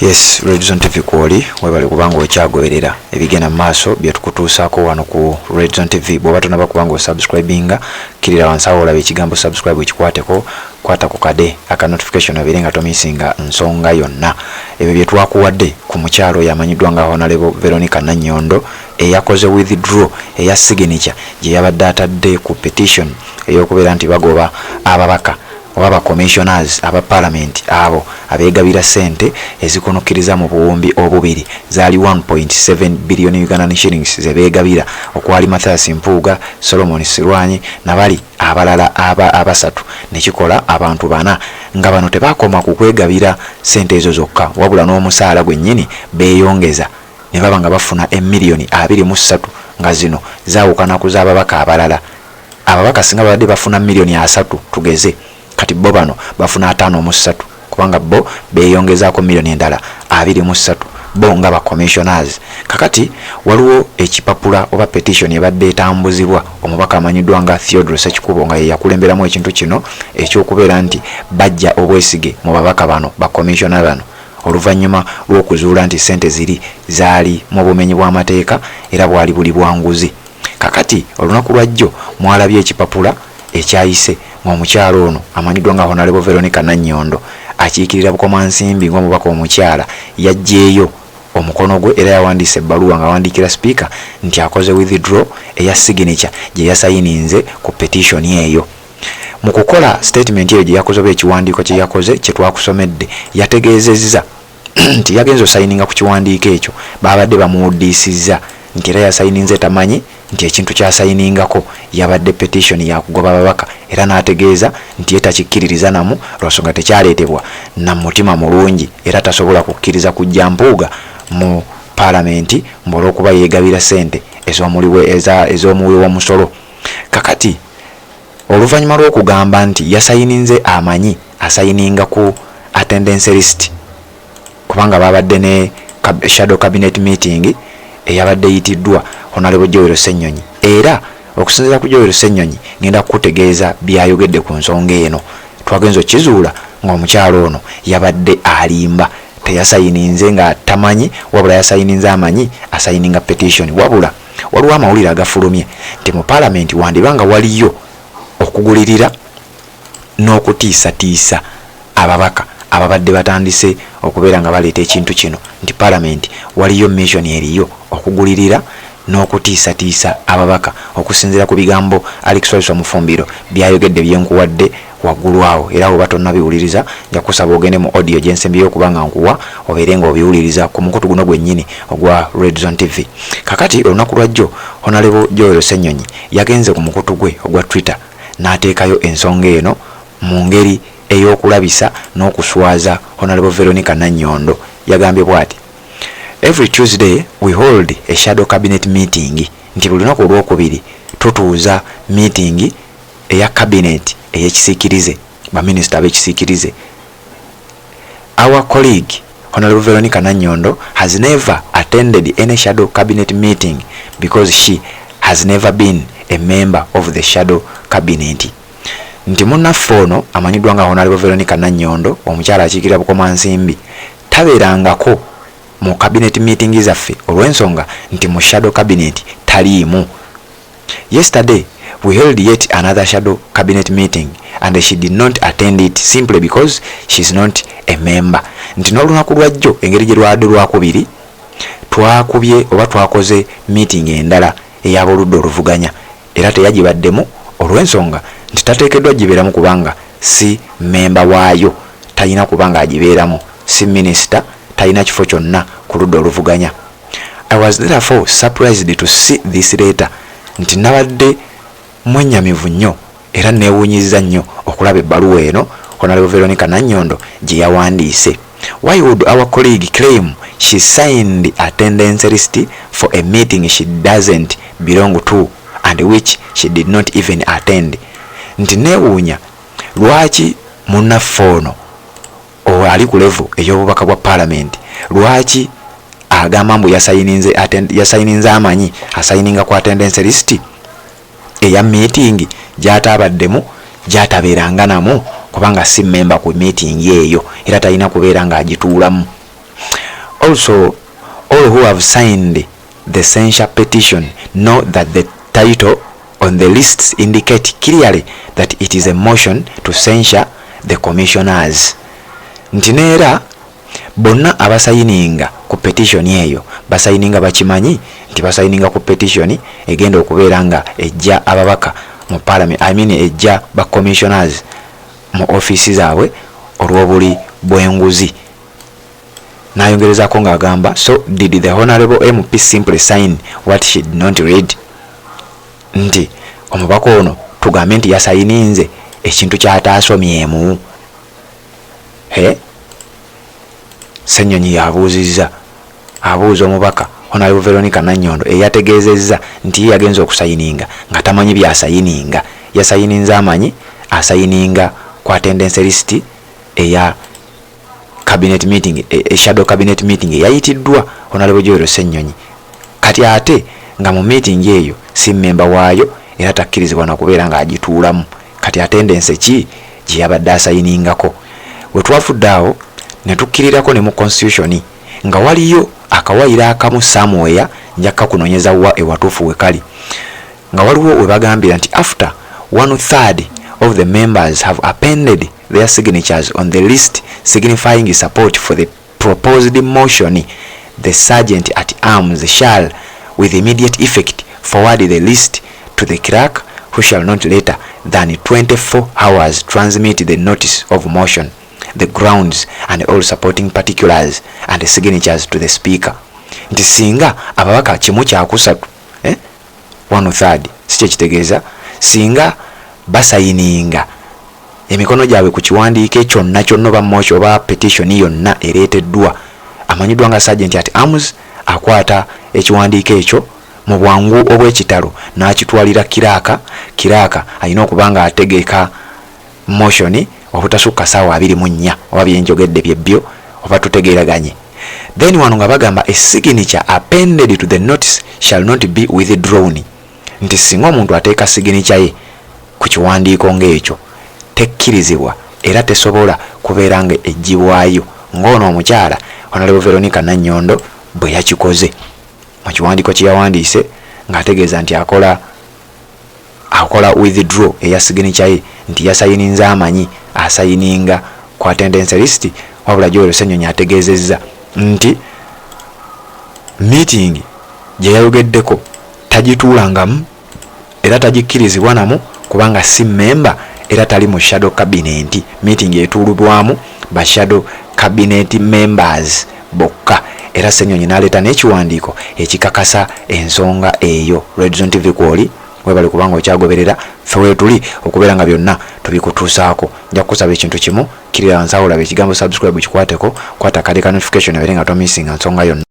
Yes, Redzone TV kwoli webale kubanga okyagoberera ebigenda maaso bye tukutuusako wano ku Redzone TV. Bw'oba tonaba kubanga osubscribinga kirira wansi awo olaba ekigambo subscribe ekikwateko, kwata ku kade aka notification abere nga tomisinga nsonga yonna. Ebyo bye twakuwadde ku mukyalo yamanyiddwa nga Honorable Veronica Nanyondo eyakoze withdraw eya signature gye yabadde atadde ku petition ey'okubeera nti bagoba ababaka waba commissioners aba parliament abo abegabira sente ezikonokiriza mu buwumbi obubiri zali 1.7 billion Ugandan shillings zebegabira okwali Mathias Mpuuga, Solomon Sirwanyi nabali abalala abasatu nekikola abantu bana nga bano tebakoma ku kwegabira sente ezo zokka wabula n'omusaala gwennyini beyongeza ne baba nga bafuna emiliyoni 23 nga zino zaawukana ku z'ababaka abalala. Ababaka singa babadde bafuna miliyoni 3 tugeze kati bo bano bafuna 5.3 kubanga bo beyongezaako miliyoni endala 2.3 bo nga ba commissioners. Kakati waliwo ekipapula oba petition ebadde etambuzibwa omubaka amanyiddwa nga Theodore Sekikubo nga yakulemberamu ekintu kino ekyokubeera nti bajja obwesige mu babaka bano ba commissioner bano oluvannyuma lw'okuzuula nti sente ziri zaali mu bumenyi bw'amateeka era bwali buli bwanguzi. Kakati olunaku lwajjo mwalabye ekipapula ekyayise ng'omukyalo ono amanyiddwa nga Honorable Veronica Nanyondo akiikirira bukomansimbi ng'omubaka omukyala yajjeeyo omukono gwe era yawandiise ebbaluwa nga awandiikira speaker nti akoze withdraw eya signature gye yasayininze ku petition eyo. Mu kukola statement eyo gye yakoze oba ekiwandiiko kye yakoze kye twakusomedde yategeezezza nti yagenza osayininga ku kiwandiiko ekyo babadde bamuwuddisizza nti era yasayininze tamanyi nti ekintu kyasayiningako yabadde petition ya kugoba ababaka era n'ategeeza nti etakikkiririza namu lwasonga tekyaleetebwa na mutima mulungi era tasobola kukkiriza kujja Mpuuga mu parliament olw'okuba yeegabira sente ez'omuwi w'omusolo. Kakati oluvannyuma lw'okugamba nti yasayininze amanyi asayininga ku attendance list kubanga babadde ne shadow cabinet meeting eyabadde yitiddwa Honorable Joel Ssenyonyi era okusinziira ku Joel Ssenyonyi ngenda kutegeeza byayogedde ku nsonga eno. Twagenza okizuula ng'omukyalo ono yabadde alimba teyasayininze nga tamanyi wabula yasayininze amanyi asayininga petition wabula waliwo amawulire agafulumye nti mu parliament wandibanga waliyo okugulirira n'okutiisatiisa ababaka ababadde batandise okubeera nga baleeta ekintu kino nti parliament waliyo mission eriyo okugulirira n'okutiisatiisa ababaka okusinziira ku bigambo Alex Walisa Mufumbiro byayogedde byenkuwadde waggulu awo era bwe batonna biwuliriza nja kusaba ogende mu audio gyensembyeyo okubanga nkuwa obeere nga obiwuliriza ku mukutu guno gwennyini ogwa Redzone TV. Kakati olunaku lwajjo Honorable Joel Ssenyonyi yagenze ku mukutu gwe ogwa Twitter n'ateekayo ensonga eno mu ngeri ey'okulabisa n'okuswaza Honorable Veronica Nanyondo. Yagambye bw'ati: Every Tuesday we hold a shadow cabinet meeting. Nti buli lunaku olwokubiri tutuuza meeting eya cabinet ey'ekisiikirize baminisita ab'ekisiikirize. Our colleague Honorable Veronica Nanyondo has never attended any shadow cabinet meeting because she has never been a member of the shadow cabinet. Nti munnaffe ono amanyiddwa nga Honorable Veronica Nanyondo omukyala akiikirira bukomansimbi tabeerangako mu cabinet meeting zaffe olw'ensonga nti mu shadow cabinet taliimu. Yesterday we held yet another shadow cabinet meeting and she did not attend it simply because she's not a member. Nti n'olunaku lwajjo engeri gye lwadde lwakubiri twakubye oba twakoze meeting endala ey'aboludda oluvuganya era teyagibaddemu olw'ensonga nti tateekeddwa gibeeramu kubanga si member waayo, talina kubanga agibeeramu, si minister, talina kifo kyonna ku ludda oluvuganya. I was therefore surprised to see this letter. Nti nabadde mwennyamivu nnyo era neewuunyizza nnyo okulaba ebbaluwa eno Honorable Veronica Nanyondo gye yawandiise. Why would our colleague claim she signed attendance list for a meeting she doesn't belong to and which she did not even attend? Nti neewuunya lwaki munnaffe ono ali ku level ey'obubaka bwa parliament lwaki agamba mbu yasayininze amanyi asayininga ku attendance list eya meeting gy'ataabaddemu gy'atabeeranga namu kubanga si member ku meeting eyo era talina kubeera nga agituulamu. Also, all who have signed the censure petition know that the title on the lists indicate clearly that it is a motion to censure the commissioners. Ntinera bonna abasayininga ku petition eyo basayininga bakimanyi nti basayininga ku petition egenda okubeera nga ejja ababaka mu parliament, ejja ba commissioners mu office zaabwe olw'obuli bw'enguzi. Nayongerezako ng'agamba, so did the honorable MP simply sign what she did not read? Nti omubaka ono tugambe nti yasayininze ekintu ky'ataasomyemu. Ssenyonyi yabuuzizza, abuuza omubaka Honorable Veronica Nanyonto eyategeezezza nti yagenze okusayininga nga tamanyi byasayininga. Yasayininza amanyi asayininga ku attendance list eya cabinet meeting, shadow cabinet meeting eyayitiddwa Honorable Joel Ssenyonyi. Kati ate nga mu meeting eyo si member waayo era takkirizibwa na kubeera nga agituulamu. Kati attendance ki gye yabadde asayiningako? We twafudde awo ne tukkirirako ne mu constitution nga waliyo akawayira akamu somewhere njakka kunoonyeza wa ewatuufu we kali, nga waliwo we bagambira nti after 1/3 of the members have appended their signatures on the list signifying support for the proposed motion, the sergeant at arms shall with immediate effect forward the list to the clerk, who shall not later than 24 hours transmit the notice of motion, the grounds and all supporting particulars and the signatures to the speaker. Nti singa ababaka kimu kyakusatu 1/3 sikye kitegeeza singa basayininga emikono gyabwe ku kiwandiiko kyonna kyonna oba motion oba petition yonna ereeteddwa, amanyiddwa nga sergeant at arms akwata ekiwandiiko ekyo mu bwangu obw'ekitalo n'akitwalira kiraaka alina okuba nga ategeka motion obutasukka ssaawa 24 oba byenjogedde byebbyo oba tutegeeraganye. Then wano nga bagamba a signature appended to the notice shall not be withdrawn. Nti singa omuntu ateeka signature ye ku kiwandiiko ng'ekyo tekkirizibwa era tesobola kubeera nga ejjibwayo ng'ono omukyala Honorable Veronica Nanyonto bwe yakikoze mu kiwandiiko kye yawandiise ng'ategeeza nti akola withdraw eya signature ye nti yasayininza amanyi asayininga ku attendance list. Wabula Joel Ssenyonyi ategeezezza nti meeting gye yayogeddeko tagituulangamu era tagikkirizibwa namu kubanga si member era tali mu shadow cabinet. Meeting etuulibwamu ba shadow cabinet members bokka. Era Ssenyonyi n'aleeta n'ekiwandiiko ekikakasa ensonga eyo. Red Zone TV kwoli webali kubanga okyagoberera ffe weetuli okubeera nga byonna tubikutuusaako. Nja kukusaba ekintu kimu, kirira wansi awo olabe ekigambo subscribe kikwateko, kwata kale ka notification ebere nga tomissinga nsonga yonna.